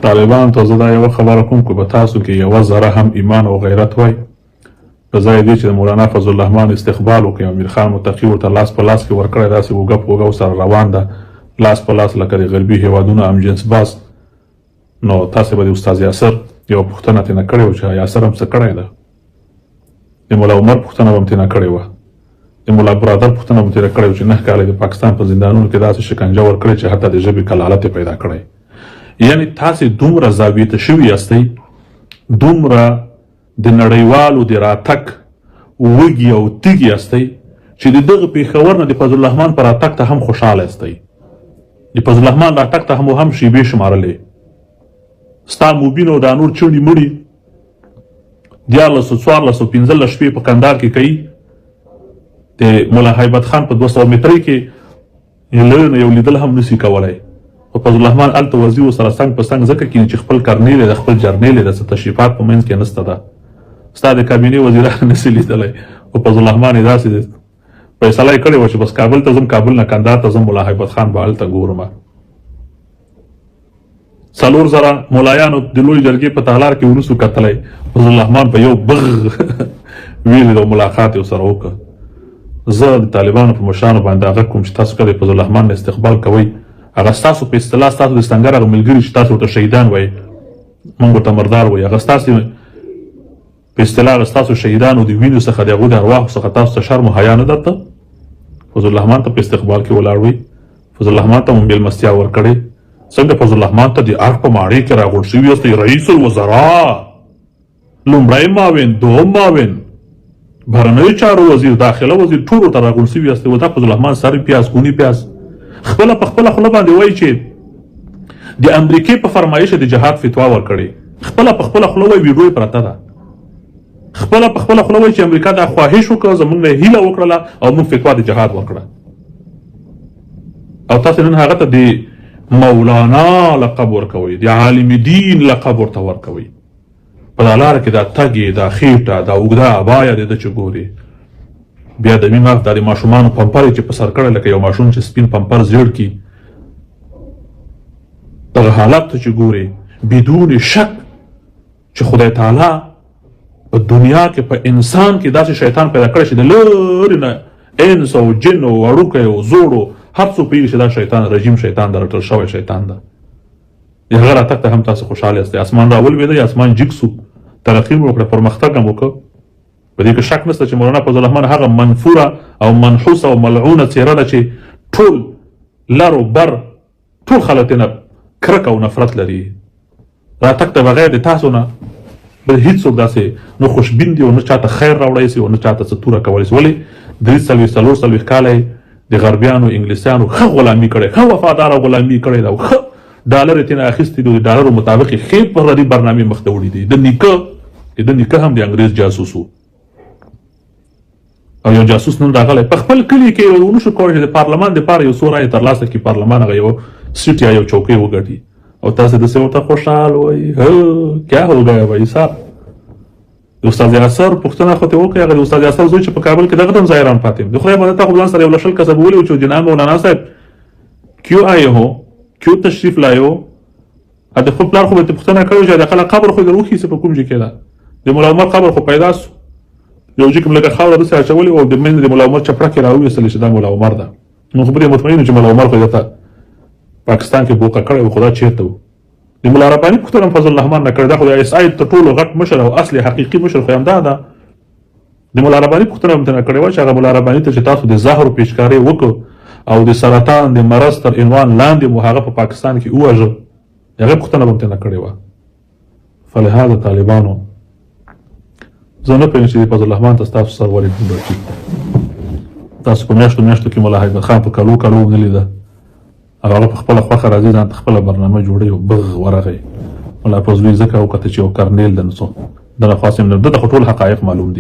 طالبان ته زه دا یوه خبره کوم که به تاسو کې یوه ذره هم ایمان او غیرت وای په ځای دې چې د مولانا فضل الرحمن استقبال وکړي او امیر خان متقي ورته لاس په لاس کې ورکړی داسې اوږه په اوږه ورسره روان ده لاس په لاس لکه د غربي هېوادونو امجنس باز نو تاسې به د استاد یاسر یوه پوښتنه ترېنه کړې وه چې یاسر هم څه کړی ده د ملا عمر پوښتنه به هم ترېنه کړې وه د ملا برادر پوښتنه به هم ترېنه کړې وه چې 9 کاله د پاکستان په زندانونو کې داسې شکنجه ورکړې چې حتی د ژبې کلالت یې پیدا کړی یعنی تاسې دومره زاویته شوي یاستئ دومره د نړیوالو د راتګ وږي او تږي یاستئ چې د دغه پېښور نه د فضل الرحمن په راتګ ته هم خوشحاله یاستئ د فضل الرحمن راتګ ته هم شیبې شمارلې ستا موبین او دا نور چڼي مړي 14 15 شپې په کندهار کې کوي د ملا هیبت خان په 200 مترۍ کې لرې نه یو لیدل هم نسي کولی خو فضل الرحمن هلته وزیر سره څنګ په څنګ ځکه کیني چې خپل کرنیل یې د خپل جرنیل یې د څه تشریفات په منځ کې نسته ده ستا د کابینې وزیران نسي لیدلی خو فضل الرحمن یې داسې فیصله یې کړې وه چې بس کابل ته ځم کابل نه کندهار ته ځم ملا هیبت خان به هلته ګورم 4,000 ملایانو د لوی جرګې په تالار کې ونسو کتلی فضل الرحمن په یو بغ ویلې او ملاقات یې ورسره وکړه زه د طالبانو په مشرانو باندې غږ کوم چې تاسو که د فضل الرحمن نه استقبال کوئ هغه ستاسو په اصطلاح ستاسو د سنګر هغه ملګري چې تاسو ورته شهیدان وایي موږ ورته مردار وایي هغه ستاسې په اصطلاح هغه ستاسو شهیدانو د وینو څخه د هغو د ارواحو څخه تاسو ته شرم و حیا نه درته فضل الرحمن ته په استقبال کې ولاړ وئ فضل الرحمن ته مو مېلمستیا ورکړې څنګه فضل الرحمن ته د ارګ په ماڼۍ کې راغونډ شوي یاستئ رئیس الوزرا لومړی معاون دوم معاون بهرنیو چارو وزیر داخله وزیر ټول ورته راغونډ شوي یاستئ و دا فضل الرحمن سر پیاز کونی پیاز خپله په خپله خوله باندې وایي چې د امریکې په فرمایش د جهاد فتوا ورکړې خپله په خپله خوله وایي ویډیو یې پرته ده خپله په خپله خوله وایي چې امریکا دا خواهش وکړه زموږ نه هیله وکړله او موږ فتوا د جهاد ورکړه او تاسې نن هغه ته د مولانا لقب ورکوئ د عالم دین لقب ورته ورکوئ په دا لاره کې دا تګې دا خېټه دا اوږده ابایه د ده چې ګوري بیا د میم دا د ماشومانو پمپر چې په سر کړی لکه یو ماشوم چې سپین پمپر زیړ کي دغه حالت ته چې ګوري بدون شک چې خدای تعالی په دنیا کې په انسان کې داسې شیطان پیدا کړی چې د لرې نه انس او جن او وړوکی او زوړو هر څوک پوهېږي چې دا شیطان رژیم شیطان ده رټل شوی شیطان ده د هغه راتګ ته هم تاسو خوشحاله یاستئ اسمان راولوېده اسمان جګ سو ترقي مو وکړه پرمختګ هم وکړه په دې کې شک نشته چې مولانا فضل الرحمن هغه منفوره او منحوسه او ملعونه څېره ده چې ټول لر و بر ټول خلک ترېنه کرکه او نفرت لري راتګ ته بغیر د تاسو نه بل هېڅوک داسې نه خوشبین دي او نه چاته خیر راوړی سي او نه چاته څه توره کولی سي ولې 3 کاله د غربیانو انګلیسیانو ښه غلامي کړی ښه وفاداره غلامي کړې ده او ښه ډالر یې ترېنه اخیستي دي د ډالرو مطابق یې ښې پردي برنامې مخته وړي دي د نیکه هم د انګریز جاسوس و او یو جاسوس نن راغلی په خپل کلي کې یو ونه شو کولی چې د پارلمان دپاره یو څو رایې ترلاسه کړي پارلمان هغه یو سیټ یا یو چوکۍ وګټي او تاسې داسې ورته خوشحال وایي کیا هو گیا بھائی صاحب د استاد یاسر پوښتنه خو ترې وکړئ هغه د استاد یاسر زوی چې په کابل کې دغه هم ظاهران پاتې د خدای باندې تا خو ځان سره یو لشل کسب ولیو چې جناب مولانا صاحب کیو آئے ہو کیو تشریف لائے ہو د خپل پلار خو به ترې پوښتنه کړې چې د خلک قبر خو یې در وښیسې په کوم ځای کې ده د ملا عمر قبر خو پیدا سو یو ځای کې مو لکه خاوره داسې اچولې او د منځ د ملا عمر چپړکې راوویستلې چې دا ملا عمر ده نو خو به دې مطمئن چې ملا عمر خو دلته پاکستان کې بوقه کړی و خو دا چېرته و د ملا رباني پوښتنه فضل الرحمن نه کړې دا خو د اس آی تر ټولو غټ مشر او اصلي حقیقي مشر خو همدا ده د ملا رباني پوښتنه هم ترې کړې وه چې هغه ملا رباني ته چې تاسو د زهرو پیچکارۍ وکړو او د سرطان د مرض تر عنوان لاندې مو هغه په پاکستان کې ووژه د هغې پوښتنه به هم ترې کړې وه فلهذا طالبانو زه نه پوهېږم چې د فضل الرحمن ته ستاسو سر ولې دومره ټیټ دی تاسو په میاشتو کې ملا هیبت خان په کلو ونه لیده هغه په خپله خوښه راځي ځان ته خپله برنامه جوړوي او بغ ورغی ملا فضلي ځکه وکته چې یو کرنیل ده نو څه دغه خاص ده ته خو ټول حقایق معلوم دي